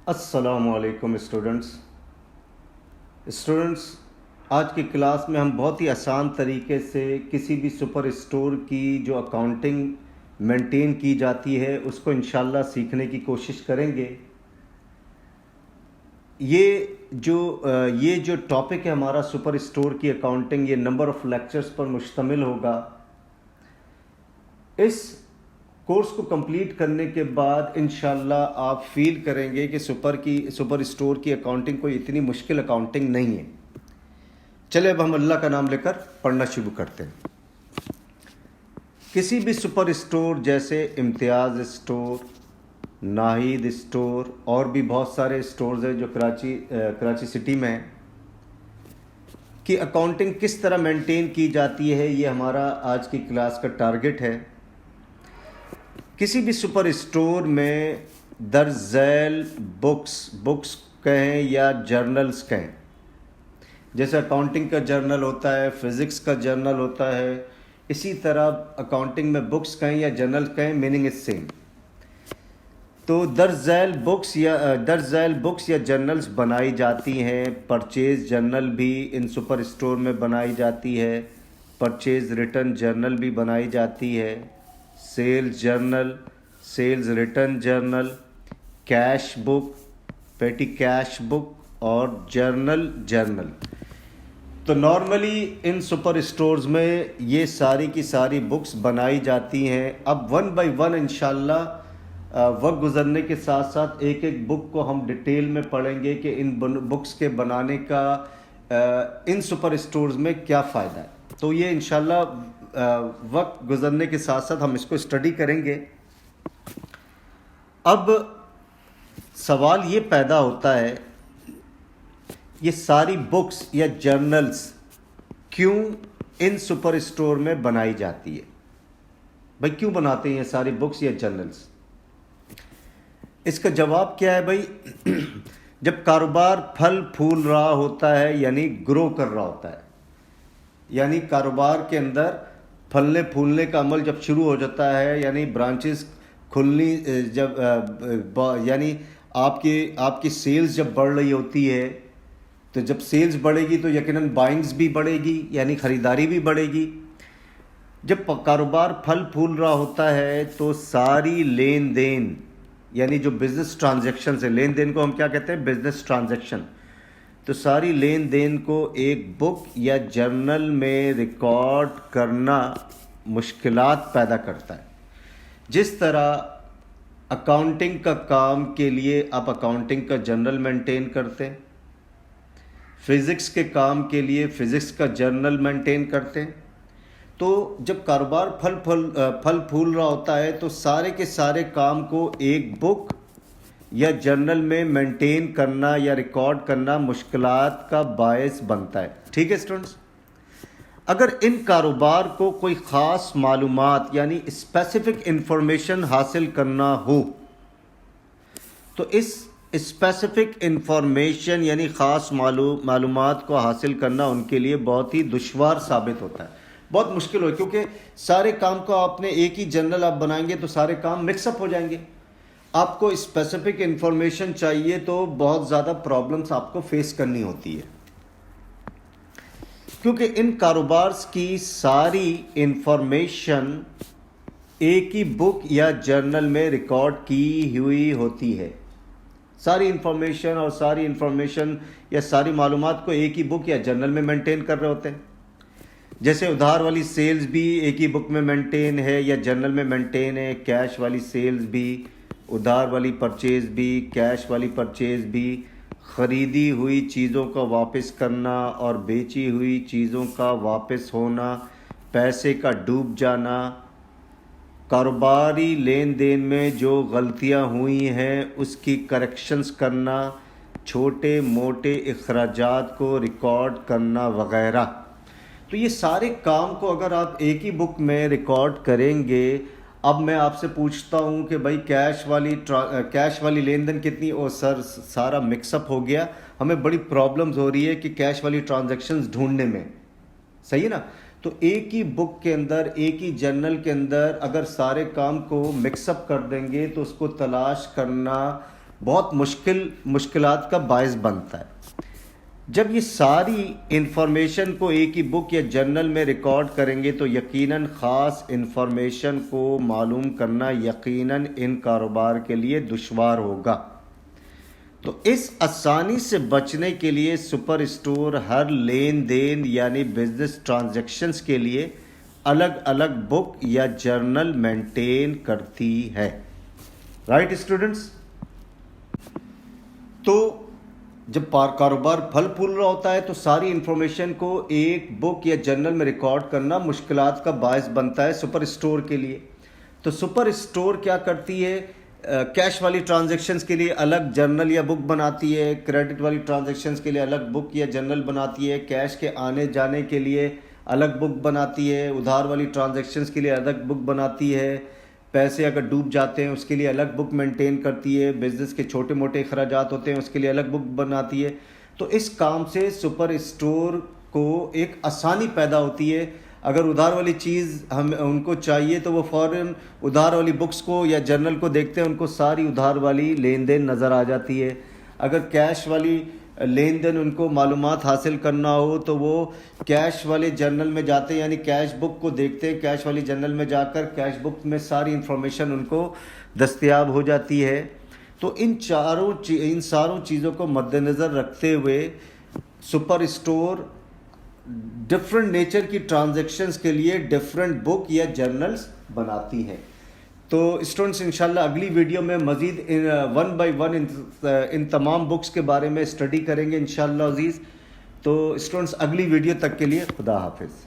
السلام علیکم اسٹوڈنٹس آج کی کلاس میں ہم بہت ہی آسان طریقے سے کسی بھی سپر اسٹور کی جو اکاؤنٹنگ مینٹین کی جاتی ہے اس کو انشاءاللہ سیکھنے کی کوشش کریں گے۔ یہ جو ٹاپک ہے ہمارا سپر اسٹور کی اکاؤنٹنگ، یہ نمبر آف لیکچرز پر مشتمل ہوگا۔ اس کورس کو کمپلیٹ کرنے کے بعد انشاءاللہ آپ فیل کریں گے کہ سپر اسٹور کی اکاؤنٹنگ کوئی اتنی مشکل اکاؤنٹنگ نہیں ہے۔ چلے اب ہم اللہ کا نام لے کر پڑھنا شروع کرتے ہیں۔ کسی بھی سپر اسٹور جیسے امتیاز اسٹور، ناہید اسٹور اور بھی بہت سارے اسٹورز ہیں جو کراچی سٹی میں ہیں کی اکاؤنٹنگ کس طرح مینٹین کی جاتی ہے، یہ ہمارا آج کی کلاس کا ٹارگٹ ہے۔ کسی بھی سپر اسٹور میں درج ذیل بکس کہیں یا جرنلز کہیں، جیسے اکاؤنٹنگ کا جرنل ہوتا ہے، فزکس کا جرنل ہوتا ہے، اسی طرح اکاؤنٹنگ میں بکس کہیں یا جرنل کہیں، میننگ از سیم۔ تو درج ذیل بکس یا جرنلز بنائی جاتی ہیں۔ پرچیز جرنل بھی ان سپر اسٹور میں بنائی جاتی ہے، پرچیز ریٹرن جرنل بھی بنائی جاتی ہے، sales journal, sales return journal, cash book, petty cash بک اور جرنل۔ تو نارملی ان سپر اسٹورز میں یہ ساری کی ساری بکس بنائی جاتی ہیں۔ اب ون بائی ون انشاءاللہ وقت گزرنے کے ساتھ ساتھ ایک ایک بک کو ہم ڈیٹیل میں پڑھیں گے کہ ان بکس کے بنانے کا ان سپر اسٹورز میں کیا فائدہ ہے۔ تو یہ انشاءاللہ وقت گزرنے کے ساتھ ساتھ ہم اس کو اسٹڈی کریں گے۔ اب سوال یہ پیدا ہوتا ہے، یہ ساری بکس یا جرنلز کیوں ان سپر اسٹور میں بنائی جاتی ہے؟ بھائی کیوں بناتے ہیں یہ ساری بکس یا جرنلز؟ اس کا جواب کیا ہے بھائی؟ جب کاروبار پھل پھول رہا ہوتا ہے، یعنی گرو کر رہا ہوتا ہے، یعنی کاروبار کے اندر پھلنے پھولنے کا عمل جب شروع ہو جاتا ہے، یعنی برانچز کھلنی، یعنی آپ کی سیلز جب بڑھ رہی ہوتی ہے، تو جب سیلز بڑھے گی تو یقیناً بائنگز بھی بڑھے گی، یعنی خریداری بھی بڑھے گی۔ جب کاروبار پھل پھول رہا ہوتا ہے تو ساری لین دین، یعنی جو بزنس ٹرانزیکشن سے، لین دین کو ہم کیا کہتے ہیں؟ Business transaction. تو ساری لین دین کو ایک بک یا جرنل میں ریکارڈ کرنا مشکلات پیدا کرتا ہے۔ جس طرح اکاؤنٹنگ کا کام کے لیے آپ اکاؤنٹنگ کا جرنل مینٹین کرتے ہیں، فزکس کے کام کے لیے فزکس کا جرنل مینٹین کرتے ہیں، تو جب کاروبار پھل پھول رہا ہوتا ہے تو سارے کے سارے کام کو ایک بک یا جرنل میں مینٹین کرنا یا ریکارڈ کرنا مشکلات کا باعث بنتا ہے۔ ٹھیک ہے اسٹوڈنٹس؟ اگر ان کاروبار کو کوئی خاص معلومات یعنی اسپیسیفک انفارمیشن حاصل کرنا ہو تو اس اسپیسیفک انفارمیشن یعنی خاص معلومات کو حاصل کرنا ان کے لیے بہت ہی دشوار ثابت ہوتا ہے، بہت مشکل ہو، کیونکہ سارے کام کو آپ نے ایک ہی جرنل آپ بنائیں گے تو سارے کام مکس اپ ہو جائیں گے۔ آپ کو اسپیسیفک انفارمیشن چاہیے تو بہت زیادہ پرابلمس آپ کو فیس کرنی ہوتی ہے، کیونکہ ان کاروبارز کی ساری انفارمیشن ایک ہی بک یا جرنل میں ریکارڈ کی ہوئی ہوتی ہے۔ ساری انفارمیشن یا ساری معلومات کو ایک ہی بک یا جرنل میں مینٹین کر رہے ہوتے ہیں۔ جیسے ادھار والی سیلز بھی ایک ہی بک میں مینٹین ہے یا جرنل میں مینٹین ہے، کیش والی سیلز بھی، ادھار والی پرچیز بھی، کیش والی پرچیز بھی، خریدی ہوئی چیزوں کا واپس کرنا اور بیچی ہوئی چیزوں کا واپس ہونا، پیسے کا ڈوب جانا، کاروباری لین دین میں جو غلطیاں ہوئی ہیں اس کی کریکشنز کرنا، چھوٹے موٹے اخراجات کو ریکارڈ کرنا وغیرہ۔ تو یہ سارے کام کو اگر آپ ایک ہی بک میں ریکارڈ کریں گے، اب میں آپ سے پوچھتا ہوں کہ بھائی کیش والی لین دین کتنی؟ او سر سارا مکس اپ ہو گیا، ہمیں بڑی پرابلمز ہو رہی ہے کہ کیش والی ٹرانزیکشنز ڈھونڈنے میں، صحیح ہے نا؟ تو ایک ہی بک کے اندر، ایک ہی جرنل کے اندر اگر سارے کام کو مکس اپ کر دیں گے تو اس کو تلاش کرنا بہت مشکلات کا باعث بنتا ہے۔ جب یہ ساری انفارمیشن کو ایک ہی بک یا جرنل میں ریکارڈ کریں گے تو یقیناً خاص انفارمیشن کو معلوم کرنا یقیناً ان کاروبار کے لیے دشوار ہوگا۔ تو اس آسانی سے بچنے کے لیے سپر اسٹور ہر لین دین یعنی بزنس ٹرانزیکشنز کے لیے الگ الگ بک یا جرنل مینٹین کرتی ہے۔ Right students? تو جب کاروبار پھل پھول رہا ہوتا ہے تو ساری انفارمیشن کو ایک بک یا جرنل میں ریکارڈ کرنا مشکلات کا باعث بنتا ہے سپر اسٹور کے لیے۔ تو سپر اسٹور کیا کرتی ہے؟ کیش والی ٹرانزیکشنز کے لیے الگ جرنل یا بک بناتی ہے، کریڈٹ والی ٹرانزیکشنز کے لیے الگ بک یا جرنل بناتی ہے، کیش کے آنے جانے کے لیے الگ بک بناتی ہے، ادھار والی ٹرانزیکشنز کے لیے الگ بک بناتی ہے، پیسے اگر ڈوب جاتے ہیں اس کے لیے الگ بک مینٹین کرتی ہے، بزنس کے چھوٹے موٹے اخراجات ہوتے ہیں اس کے لیے الگ بک بناتی ہے۔ تو اس کام سے سپر اسٹور کو ایک آسانی پیدا ہوتی ہے۔ اگر ادھار والی چیز ان کو چاہیے تو وہ فوراً ادھار والی بکس کو یا جرنل کو دیکھتے ہیں، ان کو ساری ادھار والی لین دین نظر آ جاتی ہے۔ اگر کیش والی لین دین ان کو معلومات حاصل کرنا ہو تو وہ کیش والے جرنل میں جاتے ہیں، یعنی کیش بک کو دیکھتے ہیں، کیش والی جرنل میں جا کر کیش بک میں ساری انفارمیشن ان کو دستیاب ہو جاتی ہے۔ تو ان ساروں چیزوں کو مد نظر رکھتے ہوئے سپر اسٹور ڈفرنٹ نیچر کی ٹرانزیکشنز کے لیے ڈفرنٹ بک یا جرنلز بناتی ہیں۔ تو اسٹوڈنٹس انشاءاللہ اگلی ویڈیو میں مزید ون بائی ون ان تمام بکس کے بارے میں اسٹڈی کریں گے انشاءاللہ عزیز۔ تو اسٹوڈنٹس اگلی ویڈیو تک کے لیے خدا حافظ۔